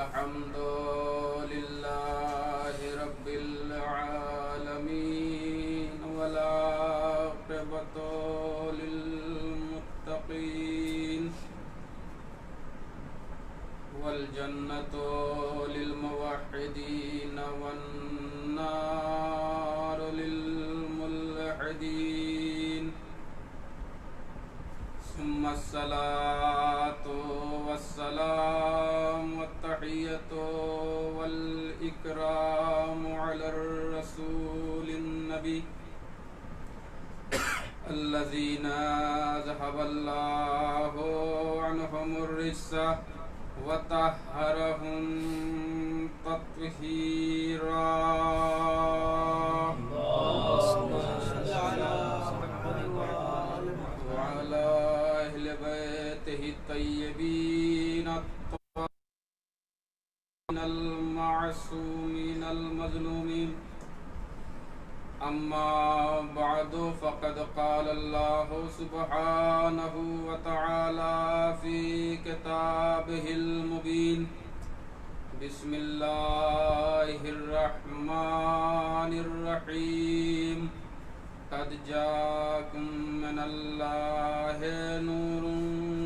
अल्हम्दुलिल्लाहि रब्बिल आलमीन वल आक़िबतु लिल मुत्तक़ीन वल जन्नतु लिल मुवह्हिदीन वन नारु लिल मुल्हिदीन सुम्मा अस्सलातु वस्सलामु वत्तहिय्यतु वल इकरामु अला रसूलिन नबी अल्लज़ीना ज़हबल्लाहु अन्हुमुर रिज्सा वतहहरहुम तत्हीरा। वअला अहलि बैतिहि तय्यबीन अल मासूमीन अल मज़लूमीन। अम्मा बअदु फ़क़द क़ाल अल्लाहु सुब्हानहु व तआला फ़ी किताबिहिल मुबीन। बिस्मिल्लाहिर रहमानिर रहीम। क़द जाअकुम मिनल्लाहि नूरुन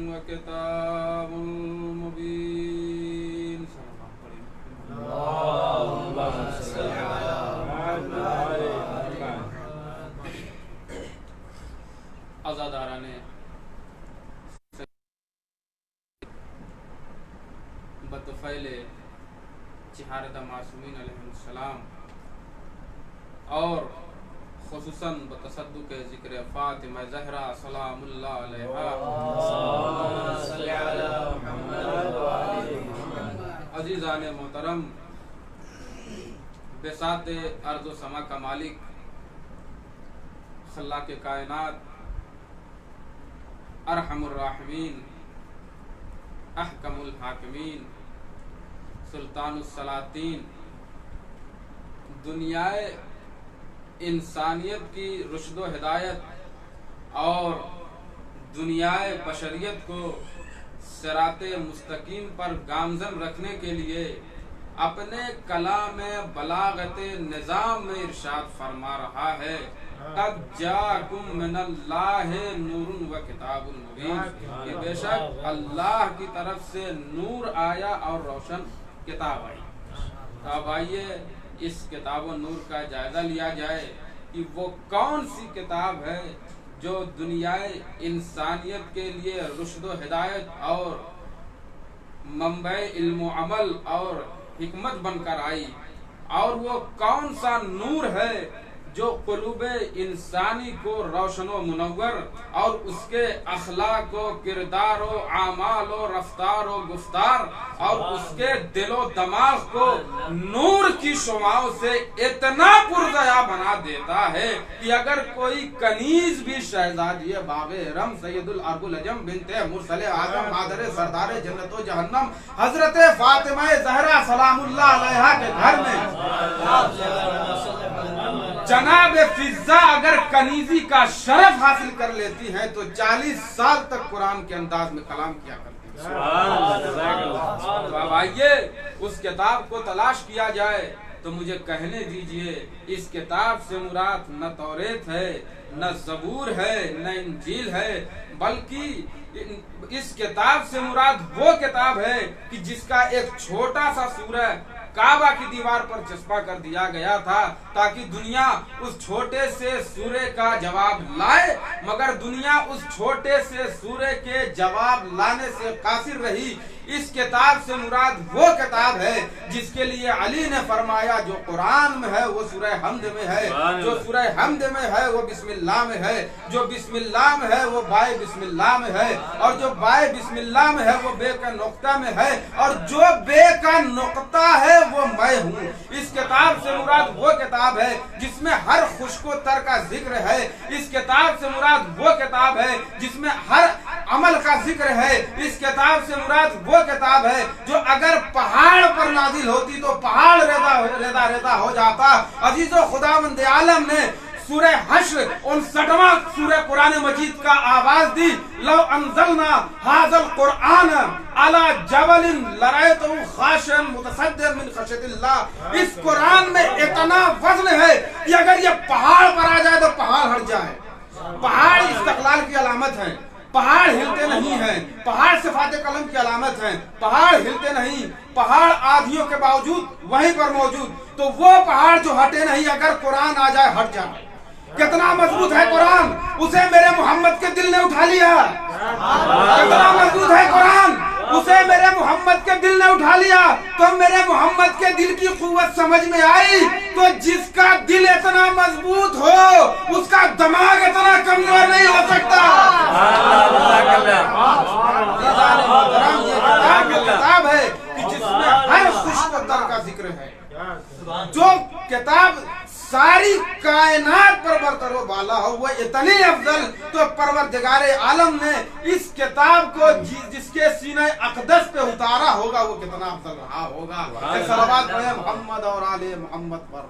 व किताबुल मुबीन। आज़ादाराने बतफ़ैले चिहारत मासूमीन अलैहिस्सलाम और खुसूसन बतसद्दुक़ ज़िक्र फ़ातिमा ज़हरा सलामुल्लाह अलैहा अज़ीज़ाने मोहतरम, बेसात अर्ज़ व समा का मालिक खल्लाक़ कायनात अरहमुर राहिमीन अहकमुल हाकिमीन सुल्तानुस सलातीन दुनियाए इंसानियत की रुश्द व हिदायत और दुनियाए बशरियत को सिराते मुस्तकीम पर गामज़न रखने के लिए अपने कलाम बलागते निज़ाम में इरशाद फरमा रहा है, क़द जाअकुम मिनल्लाहि नूरुन व किताबुल मुबीन। ये बेशक अल्लाह की तरफ से नूर आया और रोशन किताब आई। तो अब आइए इस किताब व नूर का जायजा लिया जाए कि वो कौन सी किताब है जो दुनियाए इंसानियत के लिए रुश्द व हिदायत और मंबे इल्म व अमल और हिकमत बनकर आई, और वो कौन सा नूर है जो क़ुलूब इंसानी को रोशन व मुनव्वर और उसके अखलाक व किरदार व आमाल व रफ्तार व गुफ्तार और उसके दिलो दमाग को नूर की शुआओं से इतना पुरज़या बना देता है कि अगर कोई कनीज भी शहजादी बाग़े रम सैयदुल अरबुल अजम बिनते मुरसले आज़म मादरे सरदारे जन्नत व जहन्नम हज़रत फ़ातिमा ज़हरा सलामुल्लाह अलैहा के घर में जनाब फिज़्ज़ा अगर कनीज़ी का शरफ हासिल कर लेती हैं तो 40 साल तक कुरान के अंदाज में कलाम किया करती हैं। तो अब आइए उस किताब को तलाश किया जाए। तो मुझे कहने दीजिए, इस किताब से मुराद न तौरेत है, न ज़बूर है, न इंजील है, बल्कि इस किताब से मुराद वो किताब है कि जिसका एक छोटा सा सूरा काबा की दीवार पर चस्पा कर दिया गया था ताकि दुनिया उस छोटे से सूरे का जवाब लाए, मगर दुनिया उस छोटे से सूरे के जवाब लाने से कासिर रही। इस किताब से मुराद वो किताब है जिसके लिए अली ने फरमाया जो कुरान में है वो सूरह हमद में है, जो सूरह हमद में है वो बिस्मिल्लाह में है, जो बिस्मिल्लाह में है वो बाय बिस्मिल्लाह में है, और जो बाय बिस्मिल्लाह में है वो बे का नुक्ता में है, और जो बे का नुक्ता है वो मैं हूँ। इस किताब से मुराद वो किताब है जिसमें हर खुशको तर का जिक्र है। इस किताब से मुराद वो किताब है जिसमें हर अमल का जिक्र है। इस किताब से मुराद वो किताब है जो अगर पहाड़ पर नाजिल होती तो पहाड़ रेदा रेदा रेदा हो जाता। अजीजो खुदावंद आलम ने सूरह हश्र 59वां सूरह कुरान मजीद का आवाज दी, लौ अंज़लना हाज़ल कुरआन अला जबलिन लरायतहु खाशिअन मुतसद्दिअन मिन खशयतिल्लाह। इस कुरान में इतना वज़न है कि अगर ये पहाड़ पर आ जाए तो पहाड़ हट जाए। पहाड़ इस्तक़लाल की अलामत है, पहाड़ हिलते नहीं हैं, पहाड़ सिफ़ात कलम की अलामत है, पहाड़ हिलते नहीं, पहाड़ आधियों के बावजूद वहीं पर मौजूद। तो वो पहाड़ जो हटे नहीं, अगर कुरान आ जाए हट जाए। कितना मजबूत है कुरान, उसे मेरे मोहम्मद के दिल ने उठा लिया। कितना मजबूत है कुरान, उसे मेरे मोहम्मद के दिल ने उठा लिया। तो मेरे मोहम्मद के दिल की कुव्वत समझ में आई। तो जिसका दिल इतना मजबूत हो उसका दिमाग इतना कमजोर नहीं हो सकता। किताब है कि जिसमें हर खुशबू का जिक्र है, जो किताब सारी कायनात पर बरतरो वाला हो, वो इतनी अफजल। तो परवरदिगारे आलम ने इस किताब को जिसके सीने अक़दस पे उतारा होगा वो कितना अफजल रहा होगा। सलावत पढ़े मोहम्मद और आले मोहम्मद पर।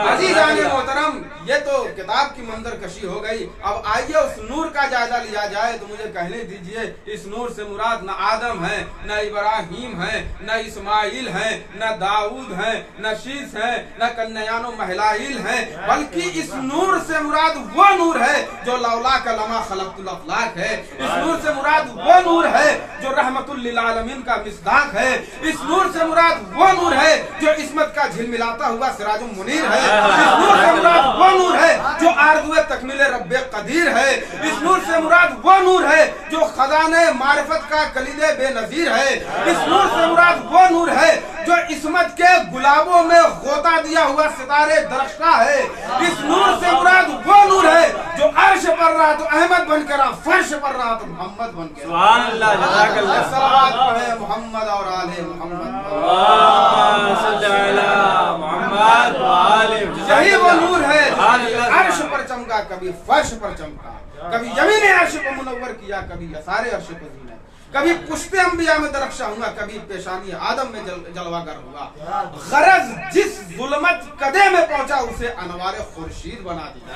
अज़ीज़ाने मोहतरम, ये तो किताब की मंजर कशी हो गई। अब आइए उस नूर का जायजा लिया जाए। तो मुझे कहने दीजिए, इस नूर से मुराद न आदम है, न इब्राहिम है, न इस्माइल है, न दाऊद है, न शीश है, न कन्यानो महिलाइल है, बल्कि इस नूर से मुराद वो नूर है जो लौला का लमा खलक़तुल अफ़लाक है। इस नूर से मुराद वो नूर है जो रहमतुल लिल आलमीन का मिस्दाक है। इस नूर से मुराद वो नूर है जो इस्मत का झिलमिलाता हुआ सिराजुल मुनीर है। इस नूर से मुराद वो नूर है जो आरज़ुए तकमील रब्बे कदीर है। इस नूर से मुराद वो नूर है जो खजाने मारिफत का कलीदे बेनज़ीर है। इस नूर से मुराद वो नूर है जो इस्मत के गुलाबों में गोता दिया हुआ सितारे दरख्ता है। इस नूर से मुराद वो नूर है जो अर्श पर रहा तो अहमद बनकर, फर्श पर रहा तो मोहम्मद बनकर। सुभान अल्लाह, जज़ाकल्लाह। सलावत पढ़े मोहम्मद और आले मोहम्मद। यही वो नूर है जो अर्श पर चमका, कभी फर्श पर चमका, कभी जमीन अर्श को मुनव्वर किया, कभी यसारे अर्श को जीना, कभी पुश्ते अंबिया में दरख्शा हुआ, कभी पेशानी आदम में जलवागर हुआ। गरज जिस जुल्मत कदे में पहुंचा उसे अनवारे खुर्शीद बना दिया।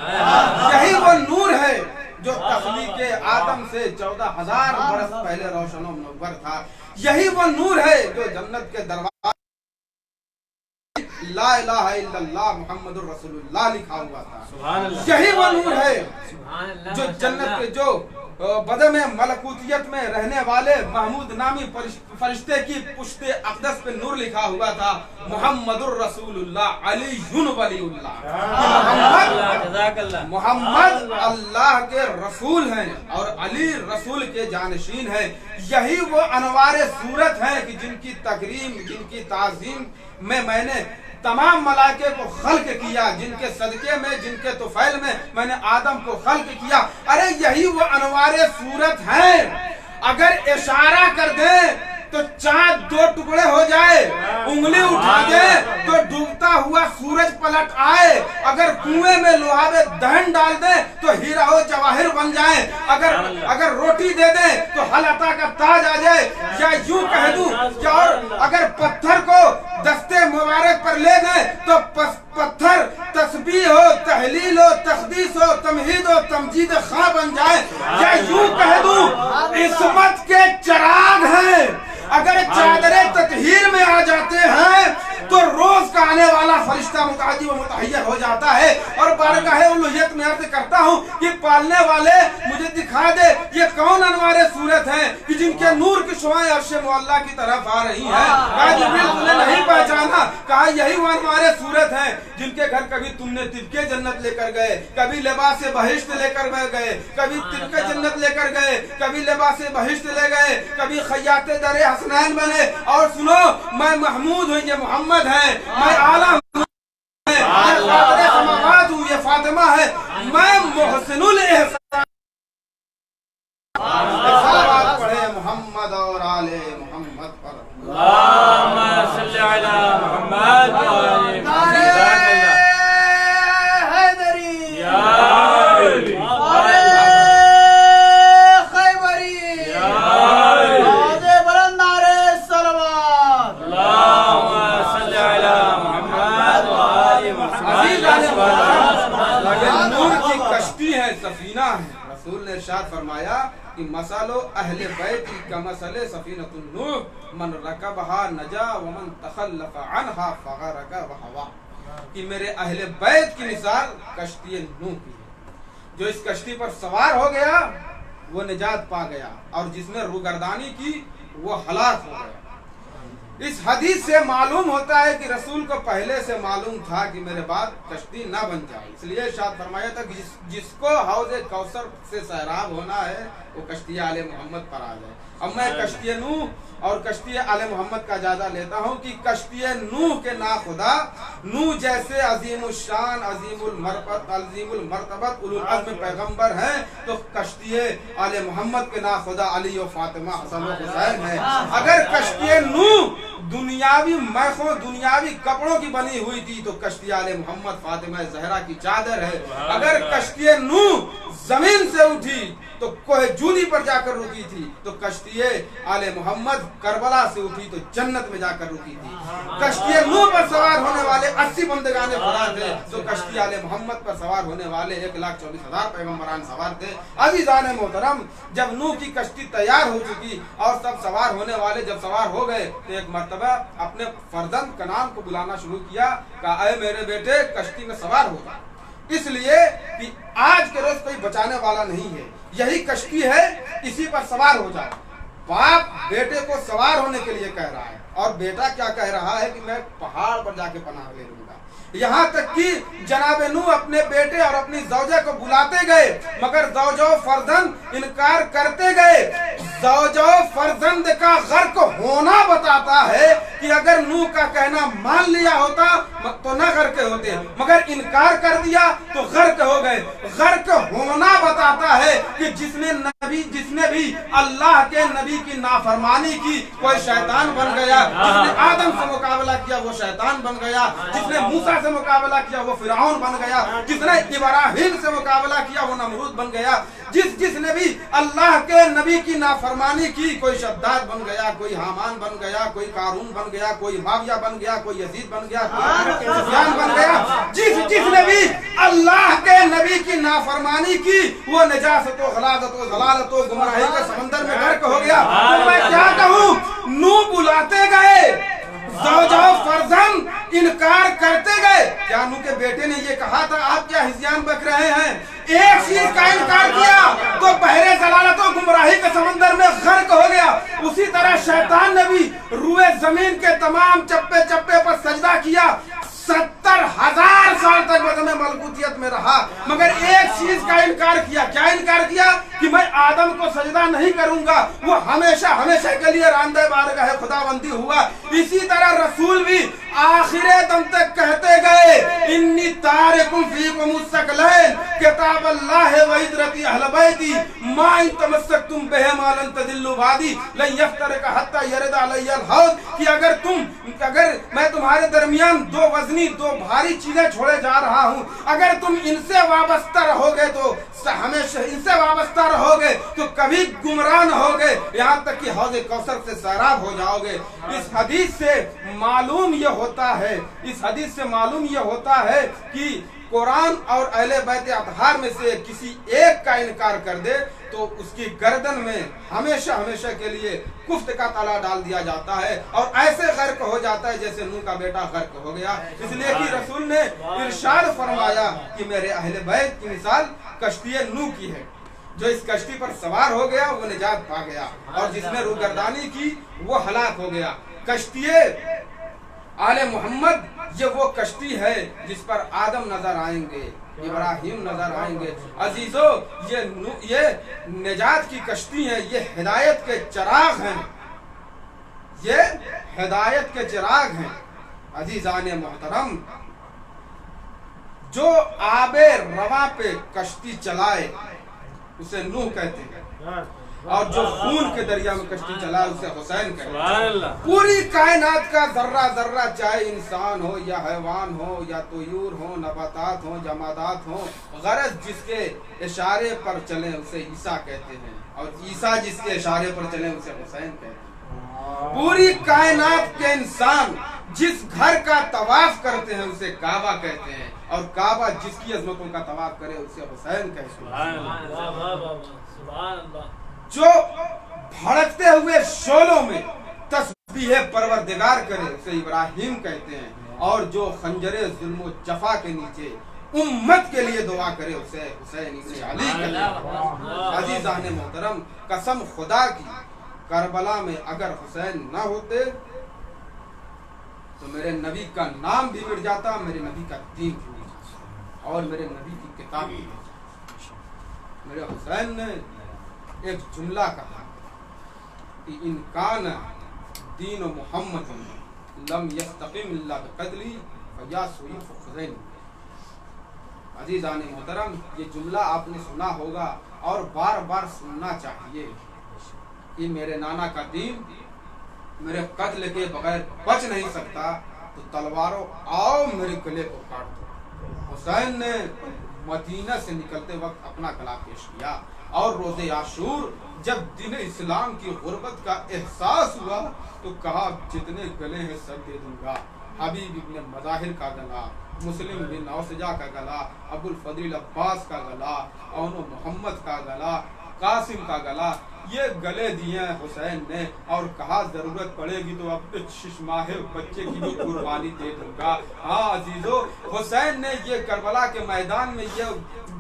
यही वो नूर है जो तख्लीक़े आदम से 14,000 बरस पहले रोशन और मुनव्वर था। यही वो नूर है जो जन्नत के दरवाजे ला इलाहा इल्लल्लाह मुहम्मदुर रसूलुल्लाह लिखा हुआ था। यही वो नूर है जो जन्नत के जो बदे में मलकूतियत में रहने वाले महमूद नामी फरिश्ते की पुश्ते अक़दस पे नूर लिखा हुआ था, मुहम्मदुर रसूलुल्लाह अलीयुन वलीउल्लाह। मोहम्मद अल्लाह के रसूल हैं और अली रसूल के जानशीन हैं। यही वो अनवारे सूरत हैं कि जिनकी तकरीम, जिनकी ताज़ीम में मैंने तमाम मलाइके को खल्क किया, जिनके सदके में, जिनके तुफैल में मैंने आदम को खल्क किया। अरे यही वो अनवारे सूरत हैं। अगर इशारा कर दे तो चांद 2 टुकड़े हो जाए, उंगली उठा दे तो डूबता हुआ सूरज पलट आए, अगर कुएं में लोहा में दहन डाल दे तो हीरा हो जवाहिर बन जाए, अगर रोटी दे दे तो हलता का ताज आ जाए, या यूं कह दूं कि और अगर पत्थर को दस्ते मुबारक पर ले दे तो पत्थर तस्बीह हो, तहलील हो, तकदीस हो, तमहीद हो, तमजीद खा बन जाए, या यूं कह दूं इस्मत के चराग हैं। अगर चादरे ततहीर में आ जाते हैं तो रोज का आने वाला फरिश्ता मुताजी व मुतहय्यर हो जाता है। और बारगाहे उलूहियत में अर्ज़ करता हूँ कि पालने वाले मुझे दिखा दे ये कौन अनवारे सूरत हैं कि जिनके नूर की शुआएं अर्श मुअल्ला की तरफ आ रही हैं। कहा जिब्रील तुमने नहीं पहचाना? कहा यही वो अनवारे सूरत हैं जिनके घर कभी तुमने तिबके जन्नत लेकर गए, कभी लिबास बहिश्त लेकर गए, कभी तिबके जन्नत लेकर गए, कभी लिबास बहिश्त ले गए, कभी खैयाते दरे हसनैन बने। और सुनो, मैं महमूद हूँ, ये मोहम्मद है, मैं आला हूँ, ये फातिमा है, मैं मोहसिनुल एहसान। पढ़े मोहम्मद और आले मोहम्मद पर। नूर की कश्ती है, सफीना है। रसूल ने इरशाद फरमाया कि मसालो अहले बैत का मसले सफीनतुन नूह मन रकबहा नजा व मन तखल्लफ अनहा फगरका व हवा, कि मेरे अहले बैत की मिसाल कश्ती नूह की है। जो इस कश्ती पर सवार हो गया वो निजात पा गया, और जिसने रूगर्दानी की वो हलाक हो गया। इस हदीस से मालूम होता है कि रसूल को पहले से मालूम था कि मेरे बाद कश्ती ना बन जाए, इसलिए इरशाद फरमाया था कि जिसको हौज़े कौसर से सैराब होना है वो कश्ती आले मोहम्मद पर आ जाए। अब मैं कश्ती नूह और कश्ती आले मोहम्मद का जायजा लेता हूँ कि कश्ती नूह के ना खुदा, नूह जैसे अजीमुल शान अजीमुल मरतबत उलुल अज़्म पैगंबर हैं, तो कश्ती आले मोहम्मद के ना खुदा अली और फातिमा हसन और हुसैन है। अगर कश्ती नूह दुनियावी मैखों दुनियावी कपड़ों की बनी हुई थी तो कश्ती आले मोहम्मद फातिमा ज़हरा की चादर है। अगर कश्ती नूह जमीन से उठी तो कोहे जूदी पर जाकर रुकी थी, तो कश्ती आले मोहम्मद करबला से उठी तो जन्नत में जाकर रुकी थी। कश्ती नूह पर सवार होने वाले 80 बंदगाने खुदा थे, तो कश्ती आले मोहम्मद पर सवार होने वाले 1,24,000 पैगंबरान सवार थे। अज़ीज़ाने मोहतरम, जब नूह की कश्ती तैयार हो चुकी और सब सवार होने वाले जब सवार हो गए तो एक मर्तबा अपने फर्जंद कनान को बुलाना शुरू किया, कहा ऐ मेरे बेटे कश्ती में सवार हो जा, इसलिए कि आज के रोज कोई बचाने वाला नहीं है, यही कश्ती है, इसी पर सवार हो जाए। बाप बेटे को सवार होने के लिए कह रहा है, और बेटा क्या कह रहा है कि मैं पहाड़ पर जाके पनाह ले लूंगा। यहाँ तक कि जनाब नूह अपने बेटे और अपनी जौजा को बुलाते गए, मगर जौजो फर्जंद इनकार करते गए। जौजो फर्जंद का गर्क होना बताता है कि अगर नूह का कहना मान लिया होता तो न गर्क होते, मगर इनकार कर दिया तो गर्क हो गए। गर्क होना बताता है कि जिसने भी अल्लाह के नबी की नाफरमानी की कोई शैतान बन गया, जिसने आदम से मुकाबला किया वो शैतान बन गया, जिसने मूसा से मुकाबला किया वो फिरौन बन गया, जिसने इब्राहिम से मुकाबला किया वो नमरूद बन गया, जिसने भी अल्लाह के नबी की नाफरमानी की कोई शद्दाद बन गया, कोई हामान बन गया, कोई कारून बन गया, कोई माविया बन गया, कोई यजीद बन गया, कोई सुफियान बन गया। जिसने भी अल्लाह के नबी की नाफरमानी की वो निजासत गलाजत जलालत गुमराही के समंदर में गर्क हो गया। तो मैं क्या कहूँ, नूह बुलाते गए, ज़ौजा फर्जंद इनकार करते गए। क्या नूह के बेटे ने ये कहा था आप क्या हिज़्यान बक रहे हैं? एक चीज का इनकार किया तो बहरे जलालत और गुमराही के समंदर में गर्क हो गया। उसी तरह शैतान ने भी रुए जमीन के तमाम चप्पे चप्पे पर सजदा किया, 70,000 साल तक बदमे मलकूतियत में रहा, मगर एक चीज का इनकार किया। क्या इनकार किया? कि मैं आदम को सजदा नहीं करूंगा, वो हमेशा हमेशा के लिए रांदे बारगाह खुदाबंदी हुआ। इसी तरह रसूल भी आखिरे दम तक कहते गए, इन्नी तारिकुम फीकुम मुस्तक़लैन किताबल्लाह व इदरती अहल बैती मा इन तमस्सकतुम बिही मा लन तदिल्लु बादी लन यफ्तरिका हत्ता यरद अलैयल हौद, कि अगर मैं तुम्हारे दरमियान दो वजनी दो भारी चीजें छोड़े जा रहा हूँ, अगर तुम इनसे वाबस्ता रहोगे तो हमेशा इनसे वाबस्ता रहोगे तो कभी गुमराह न होगे, यहाँ तक कि हौज़े कौसर से सैराब हो जाओगे। इस हदीस से मालूम ये होता है कि कुरान और अहले बैत अतहार में से किसी एक का इनकार कर दे तो उसकी गर्दन में हमेशा हमेशा के लिए कुफ्त का ताला डाल दिया जाता है, और ऐसे गर्क हो जाता है जैसे नूह का बेटा गर्क हो गया। इसलिए कि रसूल ने इरशाद फरमाया कि मेरे अहले बैत की मिसाल कश्ती नूह की है। जो इस कश्ती पर सवार हो गया वो निजात पा गया, और जिसने रूगर्दानी की वो हलाक हो गया। कश्ती आले मोहम्मद ये वो कश्ती है जिस पर आदम नजर आएंगे, इब्राहिम नजर आएंगे। अजीजों, ये निजात की कश्ती है, ये हिदायत के चिराग हैं, ये हिदायत के चिराग हैं। अजीजाने मोहतरम, जो आबे रवा पे कश्ती चलाए उसे नूह कहते हैं, और जो खून के दरिया में कश्ती चलाए उसे हुसैन कहते हैं। पूरी कायनात का जर्रा जर्रा, चाहे इंसान हो या हैवान हो या तोयूर हो, नबातात हो, जमादात हो, गरज जिसके इशारे पर चले उसे ईसा कहते हैं, और ईसा जिसके इशारे पर चले उसे हुसैन कहते हैं। पूरी कायनात के इंसान जिस घर का तवाफ करते हैं उसे काबा कहते हैं, और काबा जिसकी अजमतों का तवाफ करे उसे हुसैन कहते हैं। जो भड़कते हुए शोलों में तस्बीह परवरदिगार करे उसे इब्राहिम कहते हैं, और जो खंजरे जुल्म जफा के नीचे उम्मत के लिए दुआ करे उसे हुसैन इब्न अली कहते हैं। अजीज़ान मोहतरम, कसम खुदा की, करबला में अगर हुसैन न होते तो मेरे नबी का नाम भी मिट जाता, मेरे नबी का दीन भी मिट जाता, और मेरे नबी की किताब भी मिट जाती। मेरे हुसैन ने एक जुमला कहा कि इनकान दीन मोहम्मद लम यस्तक़िम इल्ला बिक़द्री फया सुयफ हुसैन। अजीज़ान मोहतरम, ये जुमला आपने सुना होगा और बार बार सुनना चाहिए कि मेरे नाना का दीन मेरे कत्ल के बगैर बच नहीं सकता, तो तलवारों आओ मेरे गले को काट दो। हुसैन ने मदीना से निकलते वक्त अपना गला पेश किया, और रोज़े आशूर जब दिन इस्लाम की गुर्बत का एहसास हुआ तो कहा जितने गले हैं सब दे दूंगा। हबीब इब्न मज़ाहिर का गला, मुस्लिम बिन औसजा का गला, अबुल फजील अब्बास का गला, औनो मोहम्मद का गला, कासिम का गला, ये गले दिए हुसैन ने, और कहा जरूरत पड़ेगी तो अपने शिशमाहे बच्चे की भी कुर्बानी दे दूंगा। हाँ अजीजों, हुसैन ने ये करबला के मैदान में ये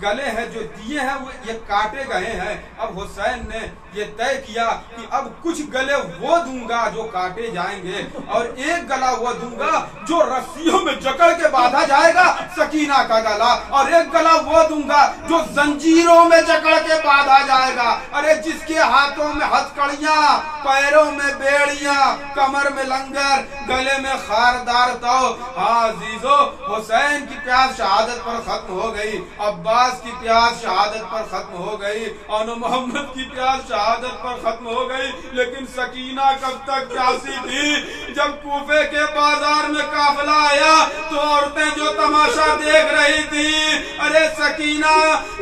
गले हैं जो दिए हैं वो ये काटे गए हैं। अब हुसैन ने ये तय किया कि अब कुछ गले वो दूंगा जो काटे जाएंगे, और एक गला वो दूंगा जो रस्सियों में जकड़ के बांधा जाएगा, सकीना का गला, और एक गला वो दूंगा जो जंजीरों में जकड़ के बांधा जाएगा। अरे जिसके हाथों में हथकड़ियां, पैरों में बेड़ियां, कमर में लंगर, गले में खारदार ताव। हाँ अजीजों, हुसैन की प्यास शहादत पर खत्म हो गई, अब्बास की प्यास शहादत पर खत्म हो गई, और मोहम्मद की प्यास शहादत पर खत्म हो गई, लेकिन सकीना कब तक प्यासी थी? जब कूफे के बाजार में काफिला आया तो औरतें जो तमाशा देख रही थी, अरे सकीना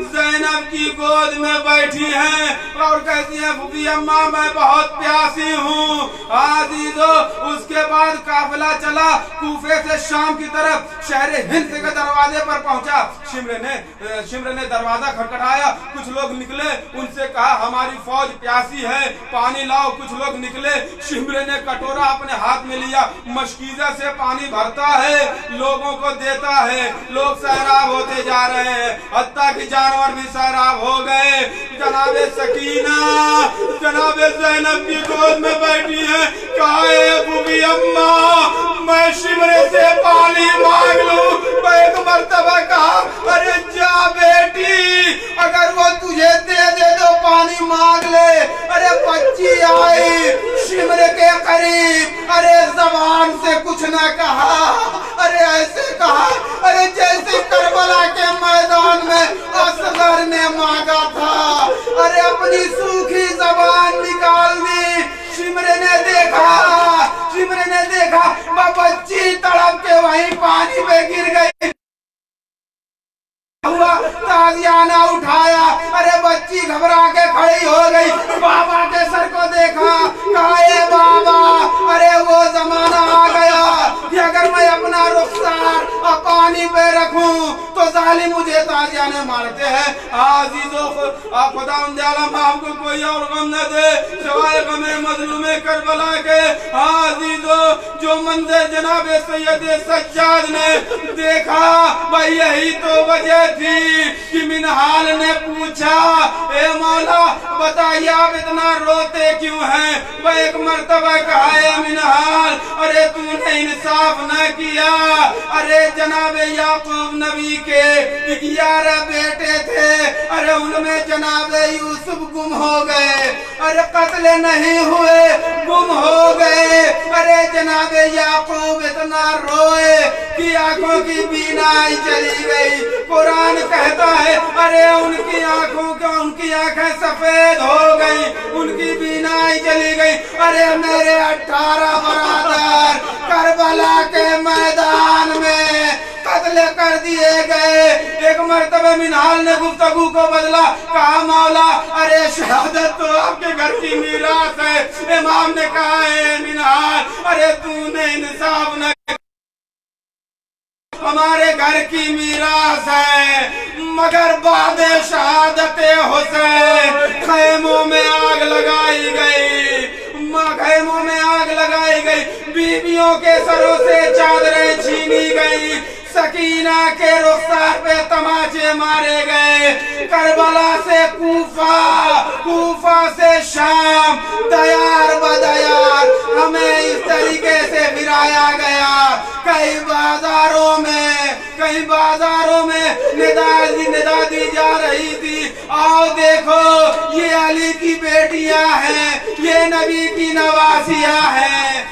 ज़ैनब की गोद में बैठी हैं और कहती है फूफी अम्मा मैं बहुत प्यासी हूँ। अजीजों, उसके बाद काफिला चला कूफे से शाम की तरफ, शहर हिंद के दरवाजे पर पहुंचा। शिम्र ने दरवाजा खटखटाया, कुछ लोग निकले, उनसे कहा हमारी फौज प्यासी है, पानी लाओ। कुछ लोग निकले, शिम्र ने कटोरा अपने हाथ में लिया, मशकीजा से पानी भरता है, लोगों को देता है, लोग सैराब होते जा रहे हैं, हत्ता कि जानवर भी सैराब हो गए। जनाबे सकीना जनाबे ज़ैनब की गोद में बैठी है, कहा फूफी अम्मा मैं शिम्र से पानी मांग लूं। एक मर्तबा कहा अरे जा बेटी, अगर वो तुझे दे दे तो पानी मांग ले। अरे बच्ची आई शिम्र के करीब, अरे जबान से कुछ ना कहा, अरे ऐसे कहा अरे जैसे करबला के मैदान में असगर ने मांगा था। अरे अपनी सूखी जबान निकाल दी। शिम्र ने देखा बच्ची तड़प के वहीं पानी में गिर गई। हुआ ताजियाना उठाया, अरे बच्ची घबरा के खड़ी हो गई, बाबा के सर को देखा, कहा बाबा अरे वो जमाना आ गया कि अगर मैं अपना रुखसार पानी पे रखूं तो जालिम मुझे ताजियाने मारते हैं। अजीजों, खुदा आपको कोई और गम न दे सिवाय गमे मजलूमे करबला के। अजीजों, जो मंजर जनाब सैयद सज्जाद ने देखा भाई यही तो वजह थी कि मिनहाल ने पूछा ए मौला बताइए आप इतना रोते क्यों हैं? वह एक मर्तबा कहा ए मिनहाल अरे तूने इंसाफ न किया। अरे जनाबे याकूब नबी के 11 बेटे थे, अरे उनमें जनाबे यूसुफ गुम हो गए, अरे कत्ल नहीं हुए गुम हो गए। अरे जनाबे याकूब इतना रोए कि आंखों की बीनाई चली गई। कुरान कहता है अरे उनकी आंखें सफेद हो गई, उनकी बीनाई चली गई। अरे मेरे 18 बरादर करबला के मैदान में कत्ल कत्ल कर दिए गए। एक मर्तबा मिनहाल ने गुफ्तगू को बदला, कहा मौला अरे शहादत तो आपके घर की मीरास है। इमाम ने कहा है मिनहाल अरे तूने इंसाफ न, हमारे घर की मीरास है, मगर बाद शहादत हुसैन खैमों में आग लगाई गई, खैमों में आग लगाई गई, बीवियों के सरों से चादरें छीनी गई, सकीना के रुखसार पे तमाचे मारे गए, करबला से कूफा, कूफा से शाम, दयार बदयार हमें इस तरीके से गिराया गया। कई बाजारों में निदा दी जा रही थी, आओ देखो ये अली की बेटियां हैं, ये नबी की नवासियां हैं।